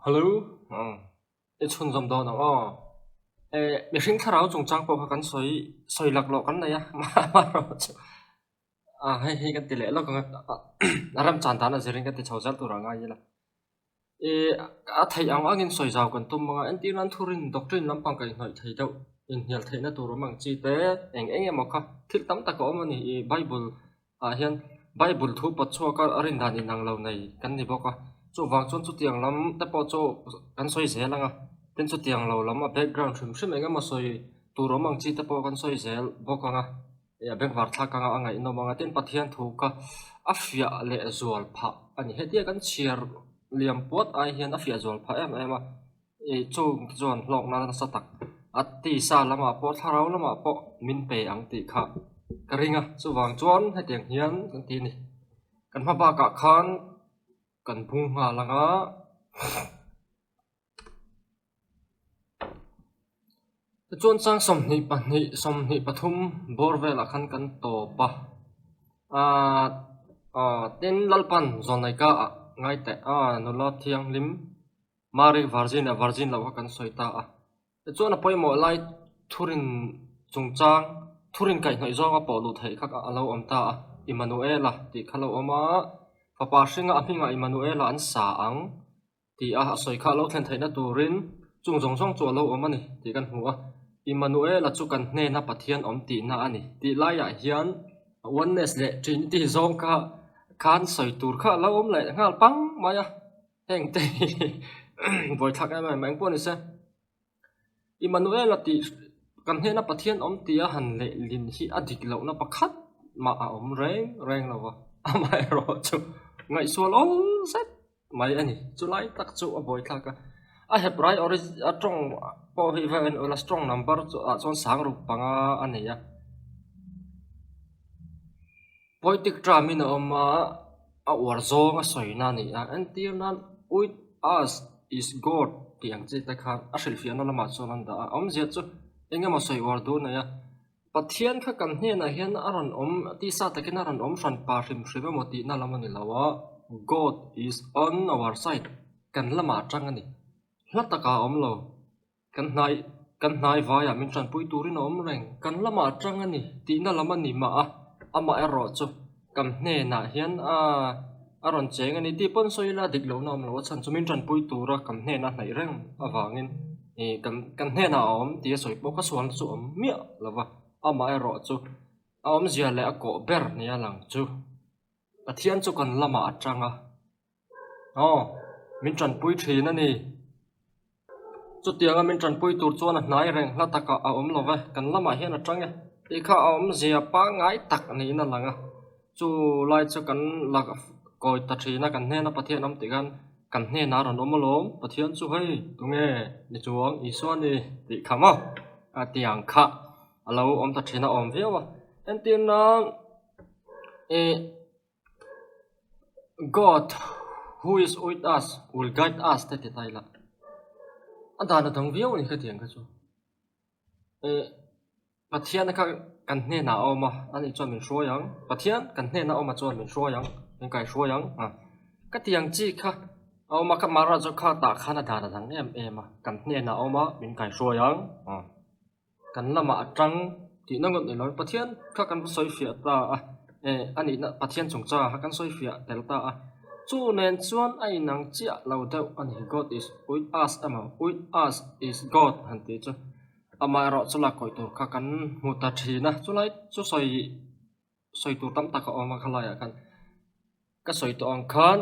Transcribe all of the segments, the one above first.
Hello, chun zom do nang mi hring tharau chung chang po kan soi lak lo kan na ya ma ro chu hei kan ti le lo kan aram chan ta na zering kan ti chawzal tu ranga yela thai ang angin soi jaw kan tum manga anti nan thurin doctrine lampang kai noi thai deuh in hial thai na tur mang chi te eng ema kha thil tam ta ko mani bible hian bible thu pa chua ka arin dan in ang lo nei kan ni boka chu wang chon chu tiang lam ta po chu kan soi zel anga ten chu tiang lo lam a background thrim thrim enga ma soi tur mang chi ta po kan soi zel boka nga ya beng war thla ka nga anga ino manga ten pathian thu ka afia le zual pha ani hetia kan chiar liam pot ai hian afia zual pha em a chung zon lok na sa tak ati sa lama po tharau lama po min pe ang ti kha karinga chu wang chuan hetiang hian kan ti ni kan ma ba ka khan kan phung nga langa chuan chang som ni pathum borvel akhan kan to pa a ten lalpan zon nai ka ngai te no la thiang lim mari virgin lawa kan soita chuan a poimo lai thurin chungchang thurin kai hnoi zonga po lu thei khak alo amta Emmanuela ti khalo oma papa hringa aminga Emmanuela an sa ang ti soi kha lo thlen theina turin chung zong zong chu lo omani ti kan hmu Emmanuela chu kan hne na pathian om ti na ani ti laia hian oneness le trinity zong ka kan soi tur kha lo om le ngal pang maya heng te voi thak em mang pon se Emmanuel ti kan hena pathian om tia han le lin hi adik lo na pakhat ma om reng lawa amai ro chu ngai sual all set mai ani chu lai tak chu a voi thaka a have right or a strong po hi van or a strong number chu a chon sang ru panga ani ya poetic dramin oma a war zong a soina ni a antir nan with us is god tiang chi ta kha a selfie na lama chonan da om zia chu enga ma soi war do na ya pathian kha kan hne na hian aron om ti sa takin aron om ran pa hrim hrim mo ti na lamani lawa god is on our side kan lama tang ani hlataka om lo kan hnai vaya min tran pui turin om reng kan lama tang ani ti na lamani ma ama ero chu kan hne na hian aron cheng ani ti pon soila dik lo nam lo chan chumin tran pui tura kan hne na hnai reng awangin kan hne na om ti soi po ka suan chu om mia lawa ama ero chu om zia le ko ber nia lang chu pathian chu kan lama atanga min tran pui thin ani chu tianga min tran pui tur chuan a hnai reng hlataka a om lova kan lama hian atanga ti kha om zia pa ngai tak ani na langa chu lai chu kan lak koi ta thina kan hne na pathian om ti kan hne na ron om lom pathian chu hei tunge ni chuang isuan ni ti khama tiang kha alo om ta thina om vewa entin na God who is with us will guide us te ti taila adana dong veo ni kha tiang kha chu pathian kha kan hne na oma ani chon min hruayang pathian kan hne na oma chon min hruayang min kai hruayang ka tiang chi kha oma ka mara cho kha ta khana dana dang em kan hne na oma min kai hruayang kan lama atang ti nangot ni loi pathian kha kan soi fia ta ani na pathian chungcha ha kan soi fia delta chu nen chuan ai nang chia lo deuh ani God is with us with us is God han ti chu ama ro chula koi tur kha kan mu ta thina chulai chu soi tur tam ta ka oma khala ya kan ka soi to ang khan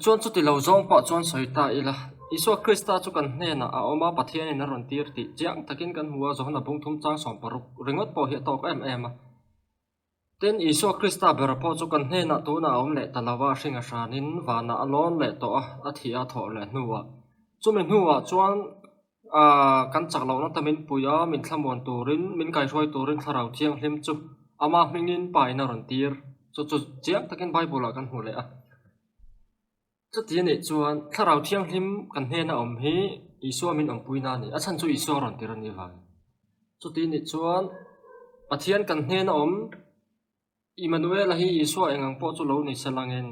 chuan chu ti lo zong pa chuan soi ta ila Isu Krista chu kan hne na oma pathian in ron tir ti chiang takin kan huwa zo na bung thum chang som paruk ringot po hi to em ten Isu Krista ber po chu kan hne na tu na om le talawa hringa hranin wana alon le to a thia tho le hnuwa chu min hnuwa chuan kan chak lo na tamin puya min thlamon turin min kai roi turin tharau thiang hlim chu ama hmingin pai na ron tir chu chiang takin bible kan hu le chu ti ni chuan tharau thiang hlim kan hne na om hi Isu min om puina ni a chan chu Isu ron tir ani wang chu ti ni chuan pathian kan hne na om Emmanuel hi Isu engang po chu lo ni salangin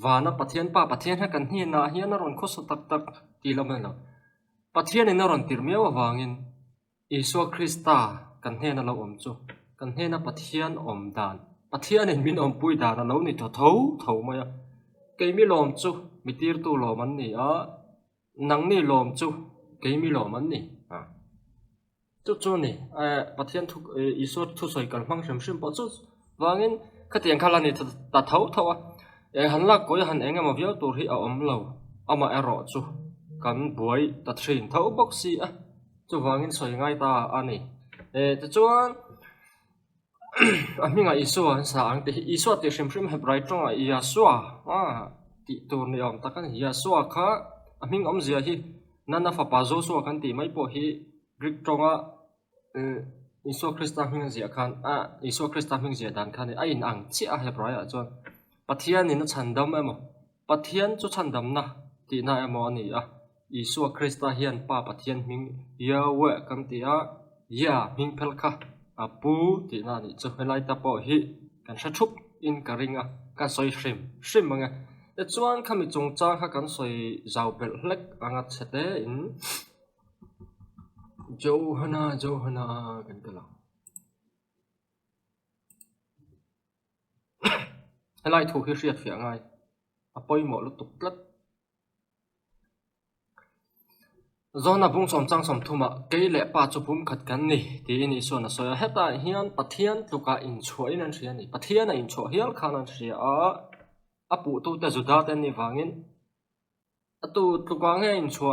và nó bắt thiên pa bắt thiên hay cần hiền na hiền nó còn khó tắc tắc thì làm thế nào bắt thiên nó còn tìm miêu vangin Isu Krista cần hiền nó lâu chu cần hiền nó bắt thiên đàn bắt thiên nên min bui đàn nó lâu này thấu thấu mà cái mi lom chu mi tir tu lom anh nè nang ni lom chu cái mi lom anh nè chu chu nè bắt thiên thu Isu thu soi cần mang xem xem bắt chu vangin cái tiền khai là nè ta thấu thấu hắn là có hắn anh mà viết tu thì lâu mà rõ chu cần buổi ta train thấu bốc xì chu vangin soi ngay ta anh nè chu mình ngay Isu anh sáng thì Isu thì xem xem hết right trong Isu ti tu ni ta kan Isu kha mình gì hi nana fa pa zo so kan ti mai po hi Greek trong Isu Krista mình gì khan Isu Krista mình gì dan khan ai in ang chi hết right chon pathian in chan dam emo pathian chu chan dam na ti na emo ni Isu Krista hian pa pathian mình Yahweh kan ti ya mình phel kha pu ti na ni chu helai ta po hi kan sa thup in ka ringa kan soi shrim manga e chuan khami chung chang kha kan soi zau bel hlek anga chete in Johana kan kala helai thu hi riat fi angai apoi mo lu tuk tlat zona bung som chang som thuma ke le pa chu pum khat kan ni ti ni so na so heta hian pathian tuka in chhuai nan thria ni pathian in chho hial khan an thria apu tu ta juda ten ni wangin atu tuka nge in chho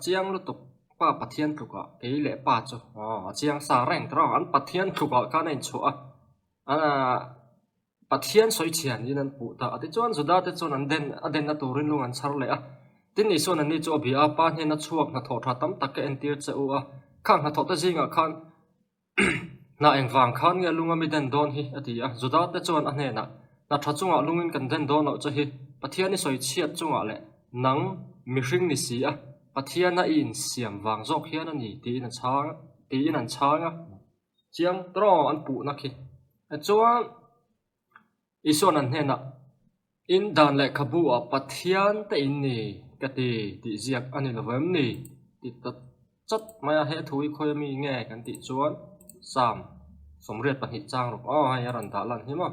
chiang lu tuk pa pathian tuka ke le pa chu chiang sa reng tra an pathian tuka kan in chho pathian soi chian ni nan pu ta ati chuan juda te chuan an den na turin lung an char le tin ni so na ni chu bia pa ne na chuak na tho tha tam tak en tir che u khang ha tho ta jinga khan na eng wang khan nge lunga mi den don hi ati zuda te chuan a hne na tha chunga lungin kan den don lo che hi pathian ni soi chiat chunga le nang mi hring ni si pathian na in siam wang zok hian ani ti in an changa chiang tro an pu na khi chuan ison an hne na in dan le khabu pathian te in ni kati ti ziak ani lovem ni ti tat chat maya he thui khoi mi nge kan ti chuan sam somret pahnih chang ro hay ran da lan hi ma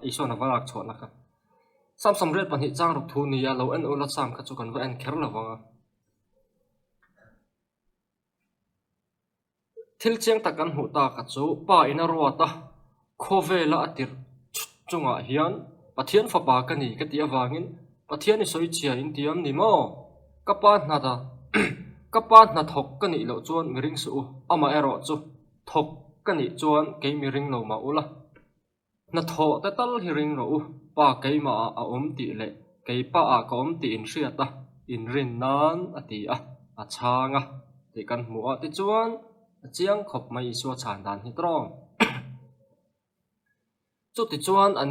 ison awalak chhona kha sam somret pahnih chang ro thu ni ya lo en ula sam kha chu kan va en kher lawanga thil chiang takan hu ta ka chu pa ina ruata khovela atir chunga hian pathian fa pa ka ni ka ti awangin pathian ni soi chia in tiam ni mo kapa na thok ka ni lo chuan miring su ama ero chu thok ka ni chuan ke miring lo ma ula na tho ta tal hi ring ro pa ke ma ti le ke pa ka ti in hriata in rin nan ati a changa ti kan mu ti chuan chiang khop mai su chan dan hi trong chu ti chuan an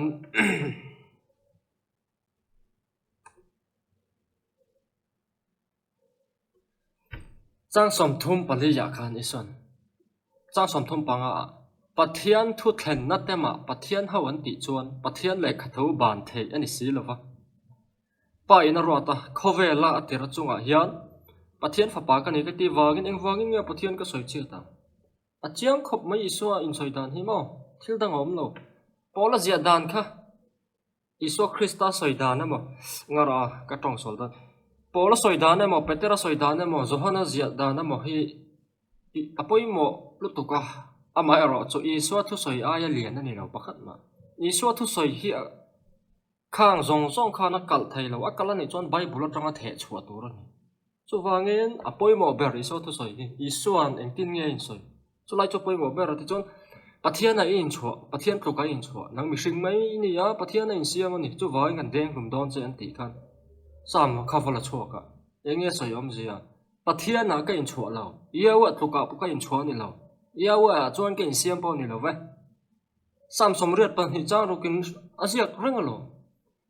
Chang som thum paliya khan ison chang som thum panga pathian thu thlen na tema pathian hawan ti chuan pathian le khatho ban thei ani si lova pa ina rota khovela atira chunga hian pathian fa pa ka ni ka ti wangin nge pathian ka soi cheta chiang khop mai isua in soi dan hi mo thil dang om lo pola zia dan kha isu Krista soi dan mo ngara ka tong sol dan Paula soi dana mo Petera soi dana mo Johana zia dana mo hi apoi mo lutuka ama ero chu Isu thu soi aya lian ani lo pakhat ma Isu thu soi hi khang zong khana kal thai lo akala ni chon Bible atanga the chhuwa tur ani chu wangin apoi mo ber Isu thu soi hi Isuan engtin nge in soi chu lai chu poi mo ber ti chon pathian na in chhuwa pathian tuka in chhuwa nang mi hring mai ni ya pathian na in siam ani chu wai ngan deng hum don che an ti khan sam khavala choka enge sayom zia pathian na ka in chhuwa lo yawa tuka puka in chhuwa ni lo yawa chuan ke in siam po ni lo ve sam somriat pan hi chang rukin asiak rengalo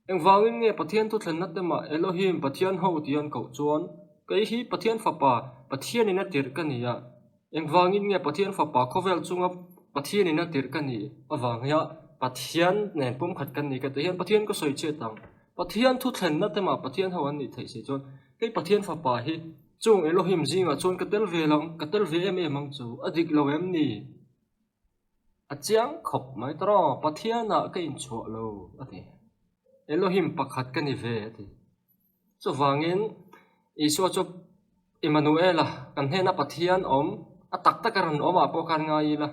eng wangin nge pathian tu thlen na tema Elohim pathian ho tian ko chuan kai hi pathian fa pa pathian ina tir ka ni ya eng wangin nge pathian fa pa khovel chunga pathian ina tir ka ni awang ya pathian nen pum khat kan ni ka te hian pathian ko soi che tang pathian thu thlen na te ma pathian hawan ni thei se chon cái pathian fa pa hi chung Elohim zinga chon katel ve long katel ve em mang chu adik lo em ni achiang khop mai tro pathian na cái in chu lo ati Elohim pakhat ka ni ve ati chu wangin isu chu Emmanuela kan hena pathian om atak takaran om apo kan ngai la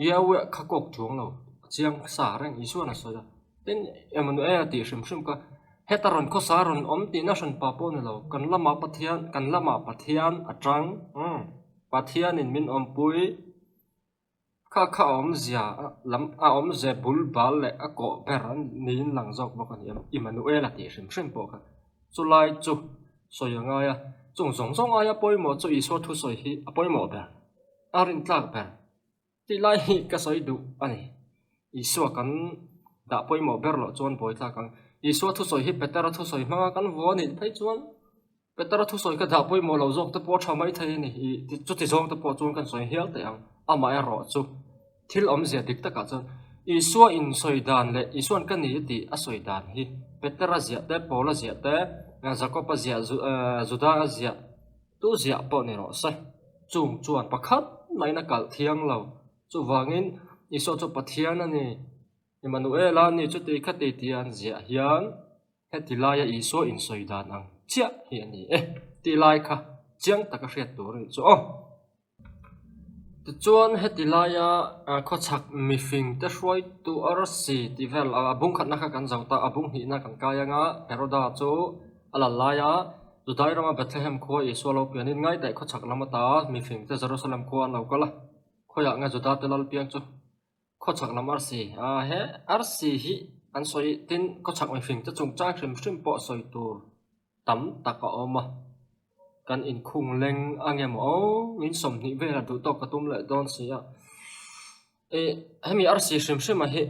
yawe khakok chuang lo chiang sa reng isu na so da ten Emmanuela ti shim ka hetaron ko saron om ti na shan papo ne lo kan lama pathian atang pathian in min om pui kha om zia lam a om ze bul bal le a ko peran nin lang jok bo kan Emmanuela ti shim po ka chu lai chu soyanga ya chung zong aya poimo chu iso thu soi hi apoimo ba arin tlak ba ti lai hi ka soi du ani iso kan da poimo berlo chon poi tla kan iso thu soi hi petara thu soi ma kan vo ni thai chuan petara thu soi ka da poimo lo jok te po tha mai thai ni ti chu ti jong te po chon kan soi hial te ang ama e ro chu thil om zia dik ta ka chon iso in soi dan le ison kan ni ti a soi dan hi petara zia te pola zia te Jacob zia Juda zia tu zia po ni ro sai chung chuan pakhat mai na kal thiang lo chu wangin iso chu pathian ani Emmanuela ni chu te khate tian zia hian hetilaya iso in soidan ang chia hi ani tilai kha chiang taka hriat tur chu tu chuan hetilaya kho chak mi fing te hroi tu arsi tivel abung khat na kha kan zauta abung hi na kan kaya nga Heroda chu alalaya Judai rama Bethlehem kho iso lo pianin ngai dai kho chak lamata mi fing te Jerusalem kho an lo kala khoya nga Juda te lal piang chu kho chak lam arsi he arsi hi an soi tin kho chak mi fing te chung chang hrim po soi tur tam taka oma kan in khung leng angem min som ni ve la du to ka tum le don sia hemi arsi hrim a hi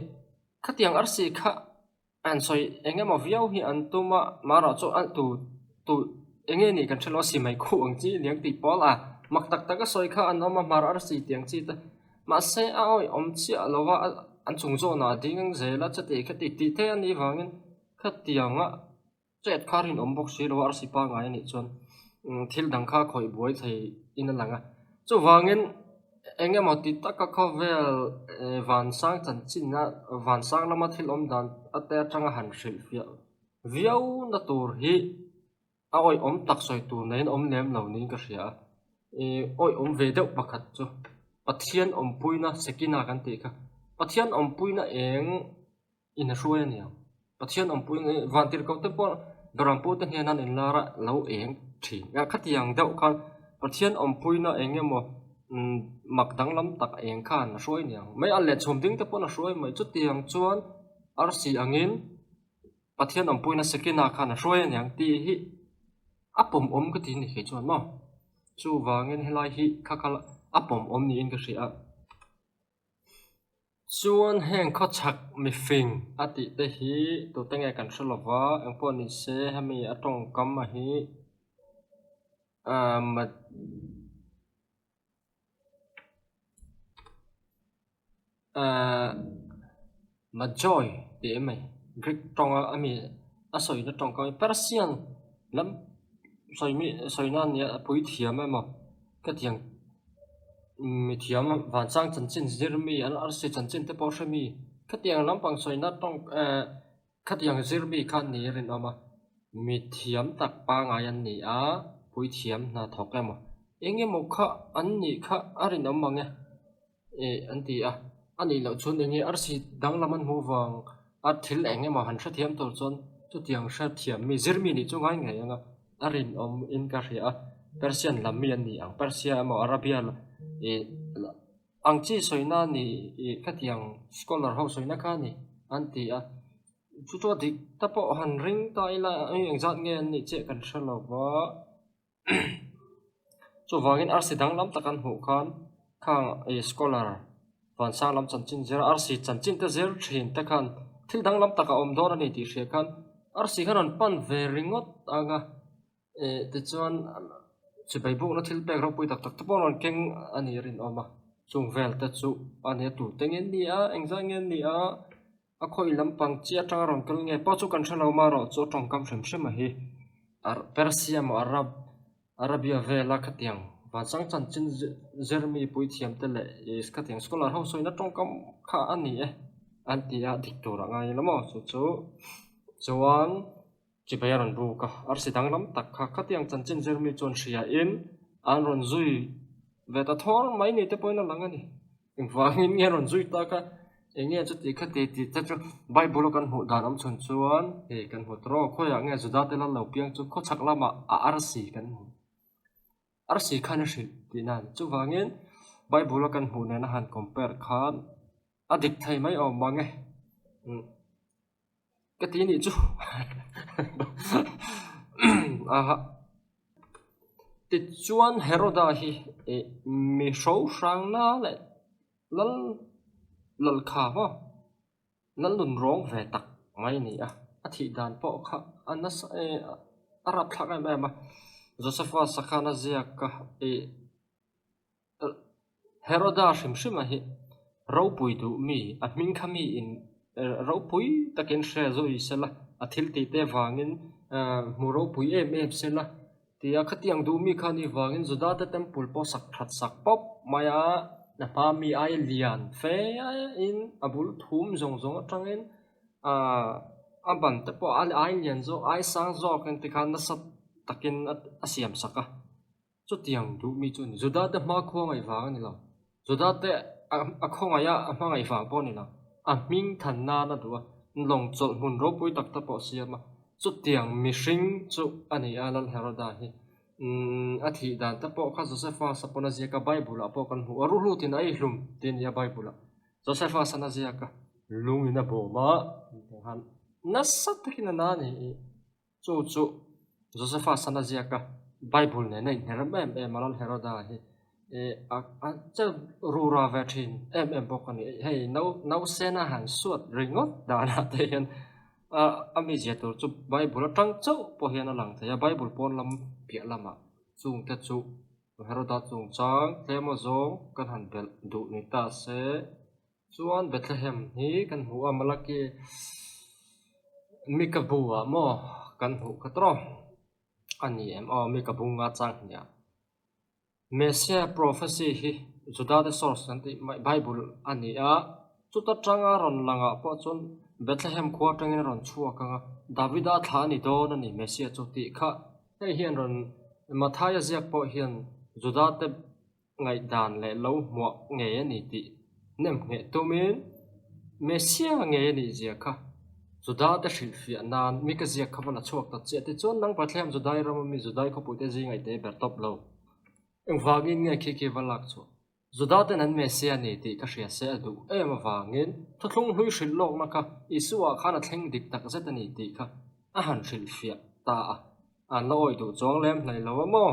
khatiang arsi kha an soi engem of yau hi an tuma mara cho an tu enge ni kan thelo si mai khu ang chi liang ti pol mak tak tak soi kha an oma mara arsi tiang chi ta ma se a oi om chi alowa an chung zo na ding zela chate khati ti te ani wangin khatianga chet kharin om bok si lo arsi pa ngai ni chon thil dang kha khoi boi thei in langa chu wangin engem ti taka khovel van sang chan chin na van sang lama thil om dan ate atanga han hril viau na tur hi a oi om tak soi tu nen om lem lo ni ka hria oi om ve deuh pakhat chu pathian om puina sekina kan ti kha pathian om puina eng in hruai ania pathian om puina van tir ko te po dorampu te hian in lara lo eng thi nga khatiang deuh khan pathian om puina engemo makdang lam tak eng khan hruai niang mai an le chhum ding te po na hruai mai chu tiang chuan arsi angin pathian om puina sekina khan hruai niang ti hi apom om ka ti ni he chuan ma chu wangin helai hi khakhala apom om ni in ka hria chuan heng kho chak mi fing ati te hi tu tenge kan hrelowa engpo ni se hemi atong kam a hi ma joy ti mai Greek tong ami asoi na tong ka Persian lam soi na ni pui thiam ma ka tiang mi thiam van sang chan chin zirmi an arsi chan chin te poshami ka tiang lampang soi na tong ka tiang zirmi khan ni rin ama mi thiam tak pa ngai an ni pui thiam na thok emo enge mo kha an ni kha arin amange anti ani lo chun enge arsi dang laman hu wang thil enge ma han thiam to chon chu tiang thiam mi zirmi ni chu ngai ngai anga arin om in ka hria Persian lam an ni ang Persia mo Arabia angchi soina ni khatiang scholar ho soina kha ni anti chu chu dik tapo han ring ta ila engzat nge ni che kan thalo wa chu wangin arsi dang lam takan hu khan khang scholar van sang lam chanchin zer arsi chanchin te zer thin ta khan thil dang lam taka om dor ani ti hria khan arsi khan an pan ve ringot anga te chuan chu bai bu na thil pek ro pui tak tak te pon keng ani rin oma chung vel ta chu ani tu tengen ni engza ngen ni khoi lampang chia tang ron kal nge pa chu kan thalo ma ro chu tong kam shem shem hi Persia mo Arabia vela khatiang và sang chan chin Jeremy pui thiam te le is khatiang scholar ho soina tong kam kha ani e antia diktora ngai lamo chu chuan chỉ bây giờ bu ka ar si dang lam tak kha khatiang chan chin Jeremy chon ria in an ron zui ve ta thor mai ni te poina lang ani wangin nge ron zui ta ka enge chu ti khati ti ta chu Bible kan hu dan am chon chuan e kan hu tro khoya nge zuda te la lo piang chu kho chak lama ar si kan hu ar si khan ri ti nan chu wangin Bible kan hu ne na han compare khan adik thai mai om mange cái tí này chú thì chuan Heroda hi mi sâu sang na lại lal lal kha wa lal lun rong ve tak mai ni a thi dan po kha anas arab thak ai ma Josepha sakhana zia ka Heroda shim shim hi ro pui du mi a min khami in ro pui takin she zo isela a thil ti te wangin mu ro pui em sela tia khatiang du mi khani wangin zuda ta temple po sak that sak pop maya na pa mi ai lian fe in abul thum zong zong atangin aban te po ai lian zo ai sang zo kan ti khan na sat takin asiam saka chu tiang du mi chun zuda ta ma kho ngai wang ni lo zuda te a khong aya a ma ngai wang po ni lo a ming than na na duwa long chol mun ro pui tak ta po siama chu tiang mi hring chu ani alal Heroda hi a thi dan ta po kha Josepha sapona zia ka Bible a po kan hu aru lu tin ai hlum tin ya Bible Josepha sana zia ka lung ina bo ma han na sat takin na ni chu Josepha sana zia ka Bible ne nei heram em alal Heroda hi cha rura vetin em bokani hey no sena han suat ringot dana te hian ami je tur chu Bible tang chau po hian alang thaya Bible pon lam pia lama chung te chu Heroda chung chang tlemo zong kan han bel du ni ta se chuan Bethlehem hi kan hu amalaki mikabuwa mo kan hu katro ani em mikabunga chang nya Messiah prophecy hi Juda the source anti Bible ani chuta tanga ron langa po chun Bethlehem khuatang in ron chua kanga Davida thani don ani Messiah chuti kha hei hian ron Mathaya ziak po hian Juda te ngai dan le lo mo nge ani ti nem nge tumin Messiah nge ani zia kha Juda te shilfi nan mika ziak khawana chuak ta che ti chon nang Bethlehem Judai ram mi Judai kho puite zi ngai te ber top lo wangin nge khi valak chu Juda ten an Messiah ni ti ka hria se adu wangin thuthlung hui hril lok na kha Isua khana thleng dik tak zet ani ti kha a han hril fia ta an lo oi du chong lem hlai lo mo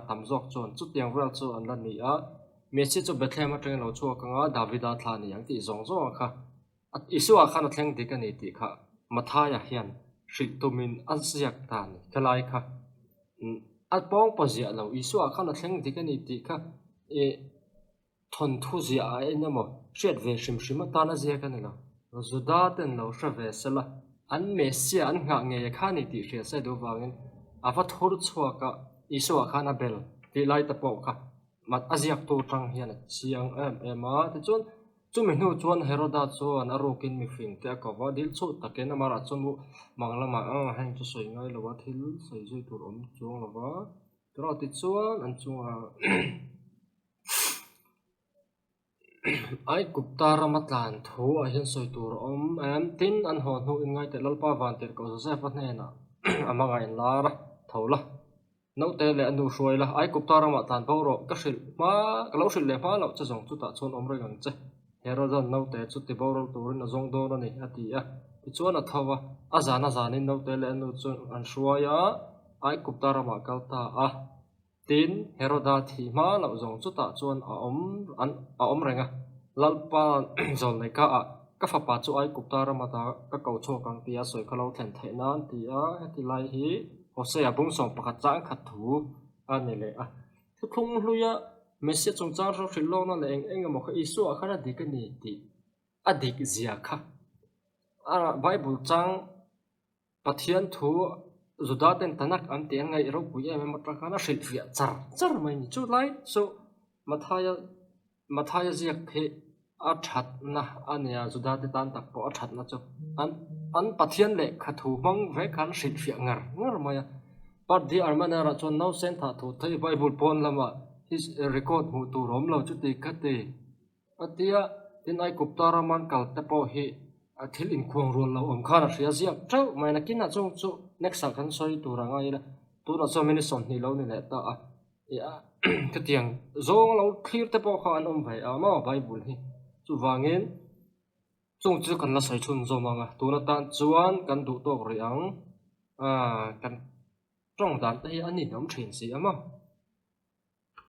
tam jok chon chu tiang wel chu an la ni Messiah chu Bethlehem ateng lo chu kanga Davida thani yang ti zong zong kha Isua khana thleng dik ani ti kha Mathaya hian hril tumin an siak tan khalai kha at pong pozia lo isu akhana thleng dikani ti kha thon thu zia ena mo shet ve shim ta na zia kan lo Juda ten lo sha ve sala an Messiah an nga nge khani ti hria se do wangin afa thor chhuwa ka isu akhana bel ti lai ta po kha mat aziak to tang hian chiang ema te chon chu me nu chuan Heroda chuan arokin mi fing te ka wa dil chu taken amara chunu manglama hang chu soi ngai lo wa thil soi zui tur om chung lo wa tro ti chuan an chunga ai kupta ramatlan thu a hian soi tur om tin an ho nu in ngai te lalpa van ter ko Joseph ne na amanga in lara thola no te le anu hruai la ai kupta ramatlan bo ro ka hril ma ka lo hril le ma lo cha zong chu ta chon om regang che Heroda no te chu ti bo ro turin a zong do na ni ati ti chuan a thawa a zanin no te le anu chu an hruaya ai kupta rama kalta tin Heroda thi ma lo zong chu ta chuan a om renga lalpa zol nei ka fa pa chu ai kupta rama ta ka kau cho kang tia soi khalo thlen the nan ti ti lai hi Hosea bung som pakhat chang khat thu ani le thu khung hluya Messiah chung chang ro hril lo na le eng mo kha Isu akhana dikani ti adik zia kha Bible chang pathian thu Juda ten tanak am tiang ngai ro kuya me matrakana shilfia char mai ni chu lai so mathaya ziak phe a that na ania Juda te tan tak po a that na chu an pathian le khathu mang ve kan shilfia ngar maya pat di armana ra chon no sen tha thu thai Bible pon lama his record hu tu rom lo chu te khate atia tin ai kuptara man kal te po hi thil in khuang rol lo om khana ria ziak trau mai na kin a chu next kan soi tu ranga ila tu na so many son ni lo ni le ta a ya ka tiang zong lo clear te po khan om vai ama Bible hi chu wangin chung chu kan la sai chun zo manga tu na tan chuan kan du to riang kan trong dan te hi ani nom thin si ama